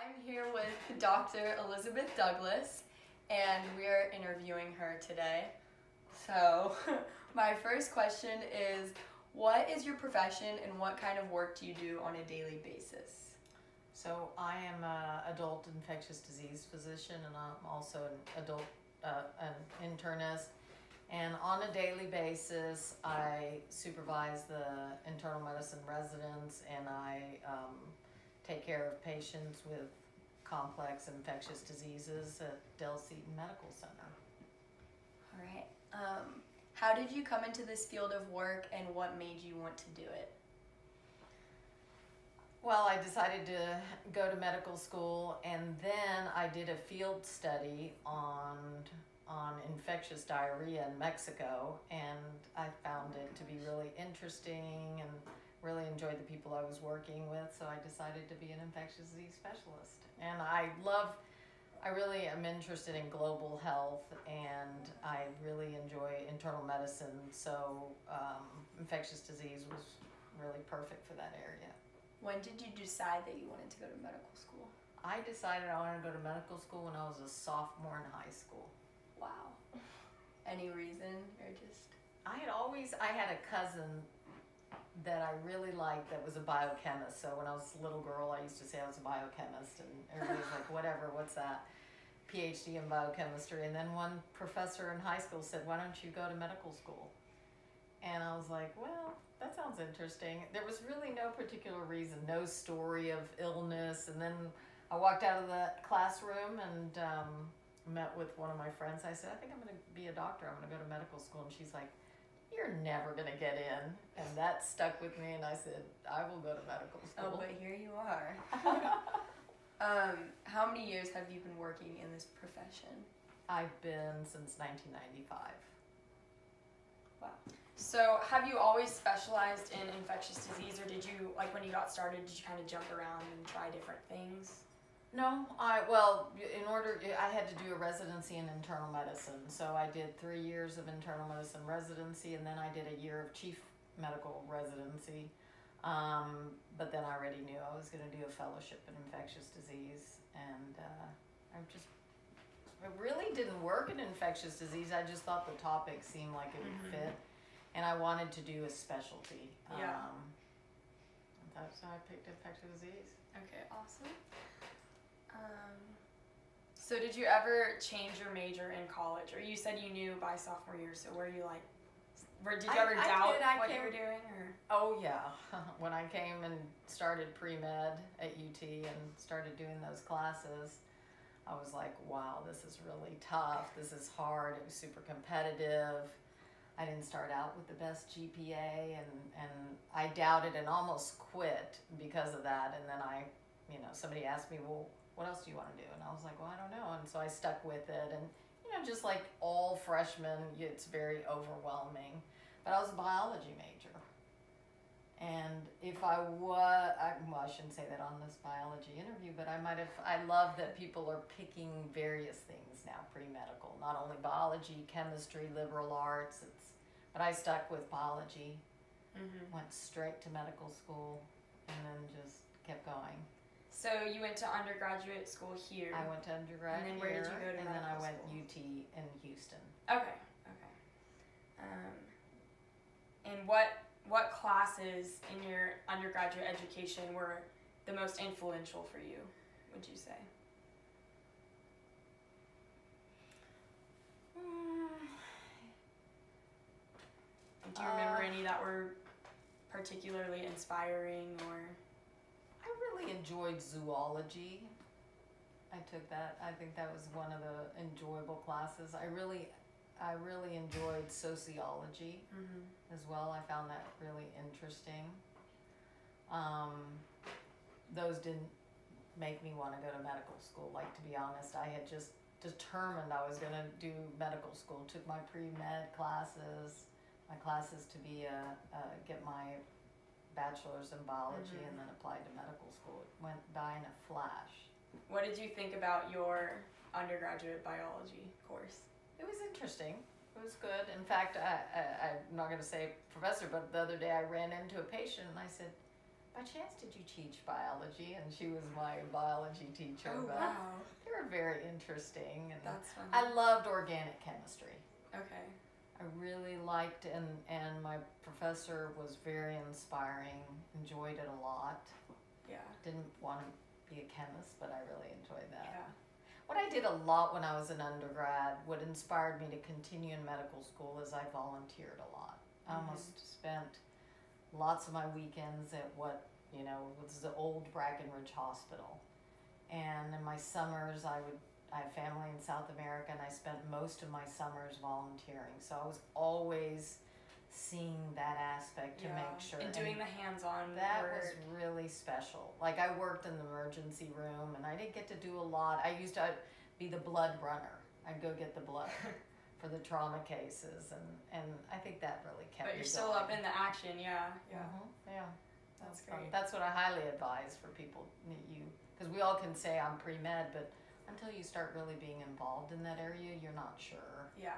I'm here with Dr. Elizabeth Douglass, and we're interviewing her today. So, my first question is, what is your profession and what kind of work do you do on a daily basis? So I am an adult infectious disease physician, and I'm also an internist. And on a daily basis, I supervise the internal medicine residents, and I take care of patients with complex infectious diseases at Del Seaton Medical Center. All right. How did you come into this field of work, and what made you want to do it? Well, I decided to go to medical school, and then I did a field study on infectious diarrhea in Mexico, and I found it to be really interesting and really enjoyed the people I was working with, so I decided to be an infectious disease specialist. And I really am interested in global health, and I really enjoy internal medicine, so infectious disease was really perfect for that area. When did you decide that you wanted to go to medical school? I decided I wanted to go to medical school when I was a sophomore in high school. Wow. Any reason, or just? I had a cousin that I really liked that was a biochemist. So when I was a little girl, I used to say I was a biochemist, and everybody was like, whatever, what's that? PhD in biochemistry. And then one professor in high school said, why don't you go to medical school? And I was like, well, that sounds interesting. There was really no particular reason, no story of illness. And then I walked out of the classroom and met with one of my friends. I said, I think I'm going to be a doctor. I'm going to go to medical school. And she's like, you're never going to get in. And that stuck with me. And I said, I will go to medical school. Oh, but here you are. How many years have you been working in this profession? I've been since 1995. Wow. So have you always specialized in infectious disease, or did you, like when you got started, did you kind of jump around and try different things? No, I had to do a residency in internal medicine. So I did 3 years of internal medicine residency, and then I did a year of chief medical residency. But then I already knew I was going to do a fellowship in infectious disease, and I really didn't work in infectious disease. I just thought the topic seemed like it would fit, and I wanted to do a specialty. Yeah. That's how I picked infectious disease. Okay, awesome. So did you ever change your major in college? Or you said you knew by sophomore year, so did you ever doubt what you were doing? Or? Oh yeah, when I came and started pre-med at UT and started doing those classes, I was like, wow, this is really tough, this is hard, it was super competitive. I didn't start out with the best GPA, and I doubted and almost quit because of that. And then somebody asked me, well, what else do you want to do? And I was like, well, I don't know. And so I stuck with it. And, just like all freshmen, it's very overwhelming. But I was a biology major. And if I shouldn't say that on this biology interview, but I love that people are picking various things now, pre-medical, not only biology, chemistry, liberal arts, but I stuck with biology, went straight to medical school, and then just kept going. So you went to undergraduate school here? I went to undergrad here. And then where did you go to And then I went school? UT in Houston. Okay. And what classes in your undergraduate education were the most influential for you, would you say? Do you remember any that were particularly inspiring, or? I really enjoyed zoology. I took that. I think that was one of the enjoyable classes. I really enjoyed sociology as well. I found that really interesting. Those didn't make me want to go to medical school. Like, to be honest, I had just determined I was going to do medical school. Took my pre-med classes, my classes to get my bachelor's in biology, and then applied to medical school. It went by in a flash. What did you think about your undergraduate biology course? It was interesting. It was good. In fact, I'm not going to say professor, but the other day I ran into a patient and I said, by chance did you teach biology? And she was my biology teacher. Oh, but wow. They were very interesting. And That's funny. I loved organic chemistry. Okay. I really liked, and my professor was very inspiring, enjoyed it a lot. Yeah. Didn't want to be a chemist, but I really enjoyed that. Yeah. What I did a lot when I was an undergrad, what inspired me to continue in medical school, is I volunteered a lot. I almost spent lots of my weekends at what, was the old Brackenridge Hospital. And in my summers, I have family in South America, and I spent most of my summers volunteering. So I was always seeing that aspect to make sure. And doing the hands-on that work. was really special. Like, I worked in the emergency room, and I didn't get to do a lot. I used to be the blood runner. I'd go get the blood for the trauma cases, and I think that really kept me But you're still going. up in the action, yeah. Yeah. That's fun. great. That's what I highly advise for people. Because we all can say I'm pre-med, but until you start really being involved in that area, you're not sure. Yeah.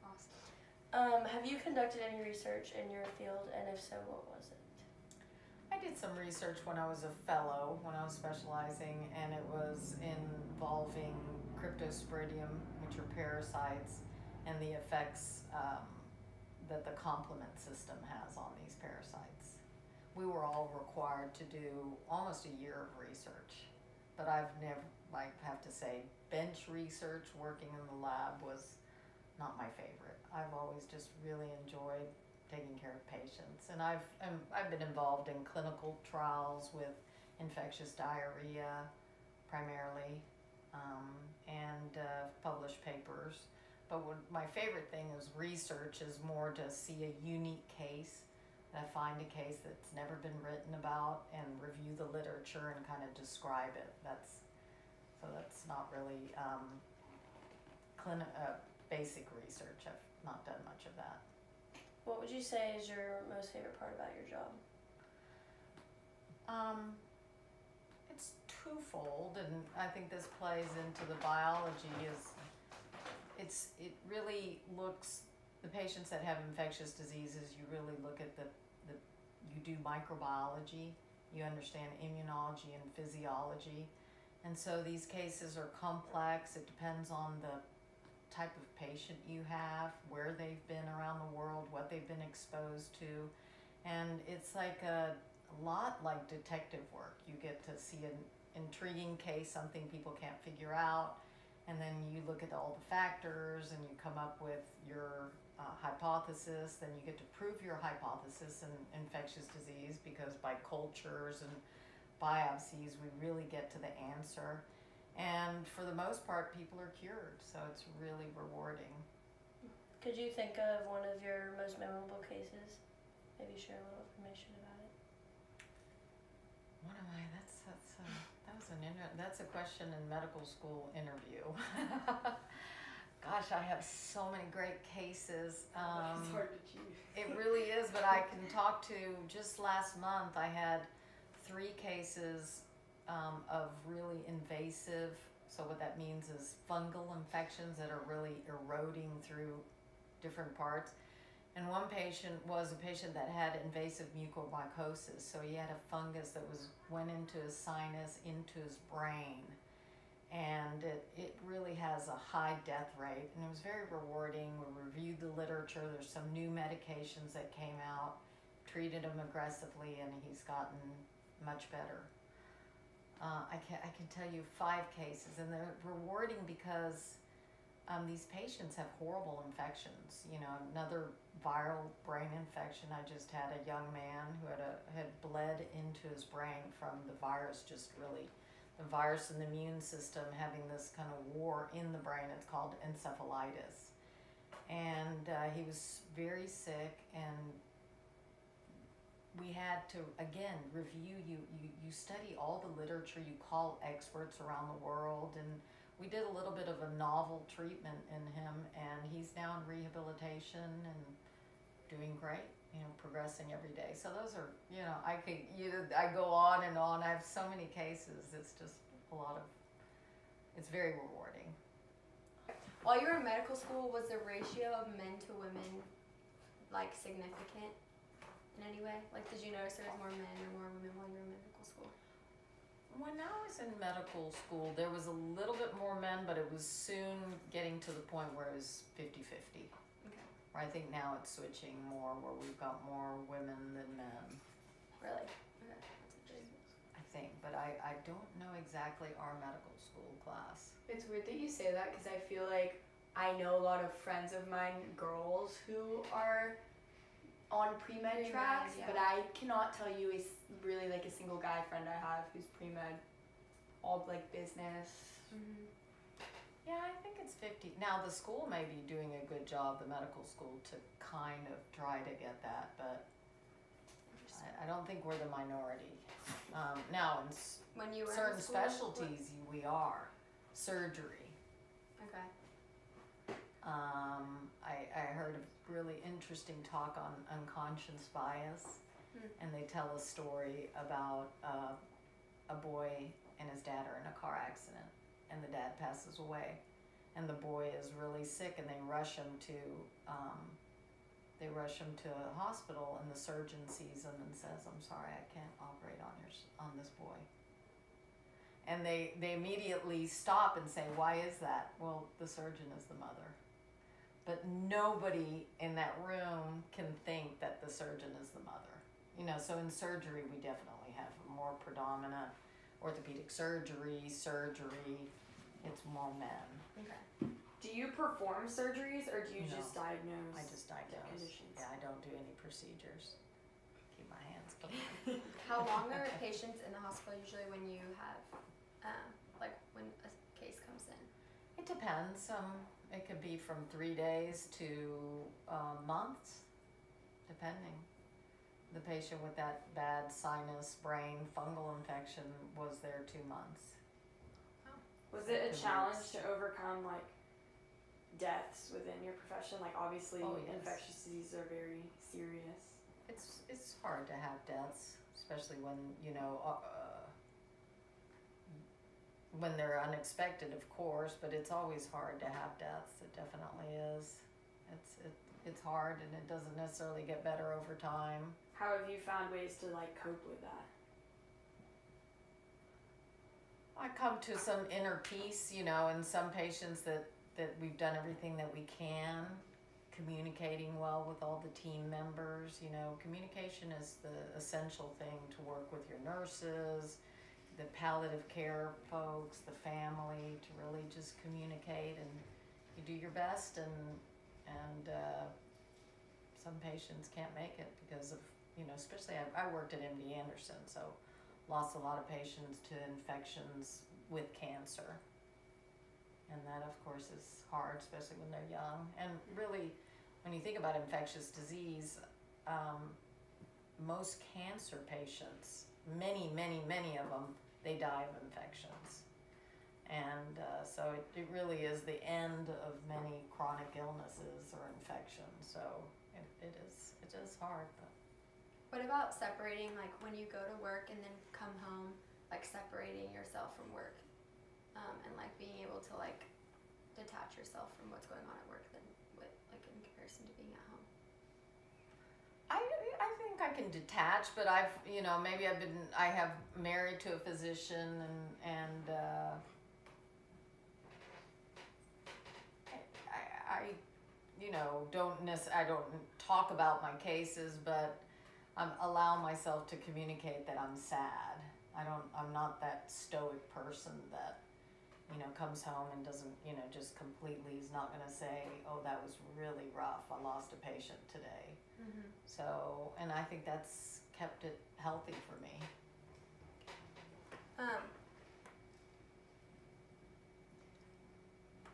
Awesome. Have you conducted any research in your field, and if so, what was it? I did some research when I was a fellow, when I was specializing, and it was involving Cryptosporidium, which are parasites, and the effects that the complement system has on these parasites. We were all required to do almost a year of research, but I've never, I have to say, bench research, working in the lab, was not my favorite. I've always just really enjoyed taking care of patients, and I've been involved in clinical trials with infectious diarrhea primarily, and published papers. But my favorite thing is research is more to see a unique case. I find a case that's never been written about and review the literature and kind of describe it. That's not really basic research. I've not done much of that. What would you say is your most favorite part about your job? It's twofold, and I think this plays into the biology. It really looks, the patients that have infectious diseases, you really look at you do microbiology, you understand immunology and physiology, and so these cases are complex. It depends on the type of patient you have, where they've been around the world, what they've been exposed to, and it's like a lot like detective work. You get to see an intriguing case, something people can't figure out, and then you look at all the factors and you come up with your hypothesis. Then you get to prove your hypothesis in infectious disease, because by cultures and biopsies we really get to the answer. And for the most part, people are cured, so it's really rewarding. Could you think of one of your most memorable cases? Maybe share a little information about it. What am I? That's a question in medical school interview. Gosh, I have so many great cases. It's hard to choose. It really is, but I can talk to, just last month I had 3 cases of really invasive, so what that means is fungal infections that are really eroding through different parts. And one patient was a patient that had invasive mucormycosis, so he had a fungus that went into his sinus, into his brain, and it really has a high death rate, and it was very rewarding. We reviewed the literature. There's some new medications that came out, treated him aggressively, and he's gotten much better. I can tell you 5 cases, and they're rewarding because these patients have horrible infections. Another viral brain infection. I just had a young man who had bled into his brain from the virus, the virus and the immune system having this kind of war in the brain. It's called encephalitis. And he was very sick, and we had to, again, review. You study all the literature, you call experts around the world, and we did a little bit of a novel treatment in him, and he's now in rehabilitation and doing great, progressing every day. So those are, I go on and on. I have so many cases. It's just it's very rewarding. While you were in medical school, was the ratio of men to women significant in any way? Did you notice there was more men or more women while you were in When I was in medical school, there was a little bit more men, but it was soon getting to the point where it was 50-50. Okay. Where I think now it's switching more, where we've got more women than men. Really? Okay. That's interesting. I think, but I don't know exactly our medical school class. It's weird that you say that because I feel like I know a lot of friends of mine, girls, who are on pre-med Pre-med, tracks, yeah. but I cannot tell you really like a single guy friend I have who's pre-med, all like business. Mm-hmm. Yeah, I think it's 50. Now, the school may be doing a good job, the medical school, to kind of try to get that, but I don't think we're the minority. Now, in When you were certain in school, specialties, we are. Surgery. Okay. I heard a really interesting talk on unconscious bias, and they tell a story about a boy and his dad are in a car accident, and the dad passes away, and the boy is really sick, and they rush him to a hospital, and the surgeon sees him and says, "I'm sorry, I can't operate on this boy." And they immediately stop and say, "Why is that?" "Well, the surgeon is the mother." But nobody in that room can think that the surgeon is the mother. You know, so in surgery, we definitely have a more predominant orthopedic surgery, it's more men. Okay. Do you perform surgeries or do you No. just diagnose? I just diagnose. conditions? Yeah, I don't do any procedures. Keep my hands clean. How long are patients in the hospital usually when you have, when a case comes in? It depends. It could be from 3 days to months, depending. The patient with that bad sinus, brain, fungal infection was there 2 months. Was it a challenge to overcome like deaths within your profession? Like obviously Oh, yes. infectious diseases are very serious. It's hard to have deaths, especially when when they're unexpected, of course. But it's always hard to have deaths. It definitely is. It's hard, and it doesn't necessarily get better over time. How have you found ways to like cope with that? I come to some inner peace, and some patients that we've done everything that we can, communicating well with all the team members. Communication is the essential thing to work with your nurses, the palliative care folks, the family, to really just communicate, and you do your best, and some patients can't make it because of, especially I worked at MD Anderson, so lost a lot of patients to infections with cancer. And that, of course, is hard, especially when they're young. And really, when you think about infectious disease, most cancer patients, many, many, many of them, they die of infections. And so it really is the end of many chronic illnesses or infections. So it is hard. But What about separating, like when you go to work and then come home, like separating yourself from work, and like being able to like detach yourself from what's going on at work than with like in comparison to being at home? I think I can detach, but I have married to a physician, and I don't talk about my cases, but allow myself to communicate that I'm sad. I'm not that stoic person that comes home and doesn't just completely is not going to say, "Oh, that was really rough, I lost a patient today." Mm-hmm. So, and I think that's kept it healthy for me.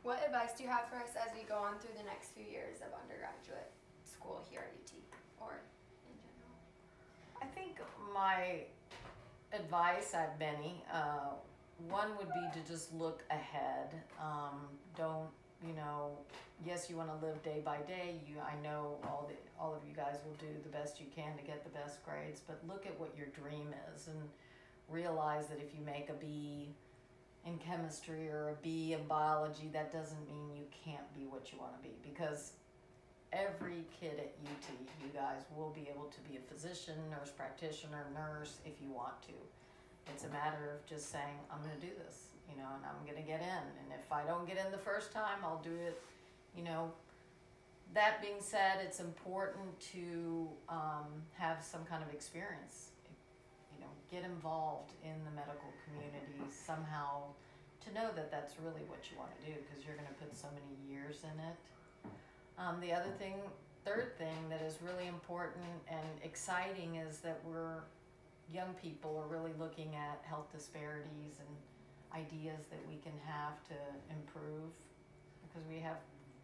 What advice do you have for us as we go on through the next few years of undergraduate school here at UT, or in general? I think my advice, I have many. One would be to just look ahead. Don't, yes, you want to live day by day. I know all of you guys will do the best you can to get the best grades, but look at what your dream is and realize that if you make a B in chemistry or a B in biology, that doesn't mean you can't be what you want to be, because every kid at UT, you guys will be able to be a physician, nurse practitioner, nurse if you want to. it's a matter of just saying, I'm going to do this, and I'm going to get in. And if I don't get in the first time, I'll do it, That being said, it's important to have some kind of experience, get involved in the medical community somehow, to know that that's really what you want to do, because you're going to put so many years in it. The third thing that is really important and exciting is that young people are really looking at health disparities and ideas that we can have to improve, because we have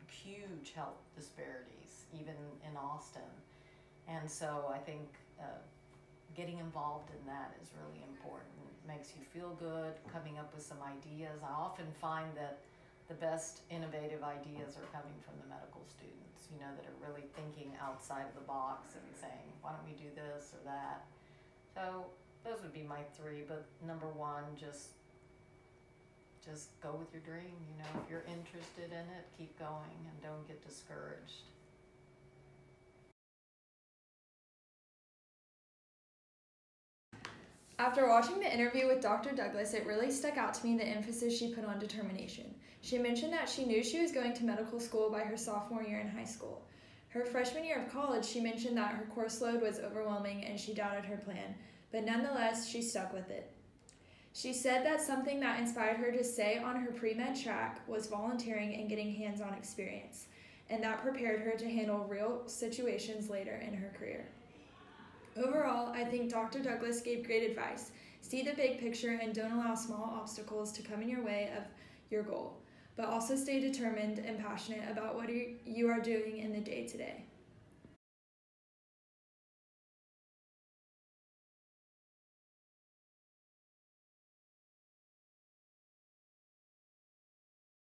huge health disparities, even in Austin. And so I think getting involved in that is really important. It makes you feel good, coming up with some ideas. I often find that the best innovative ideas are coming from the medical students, that are really thinking outside of the box and saying, why don't we do this or that? So those would be my three, but number one, just go with your dream. If you're interested in it, keep going and don't get discouraged. After watching the interview with Dr. Douglass, it really stuck out to me the emphasis she put on determination. She mentioned that she knew she was going to medical school by her sophomore year in high school. Her freshman year of college, she mentioned that her course load was overwhelming and she doubted her plan, but nonetheless, she stuck with it. She said that something that inspired her to stay on her pre-med track was volunteering and getting hands-on experience, and that prepared her to handle real situations later in her career. Overall, I think Dr. Douglass gave great advice. See the big picture and don't allow small obstacles to come in your way of your goal, but also stay determined and passionate about what you are doing in the day-to-day.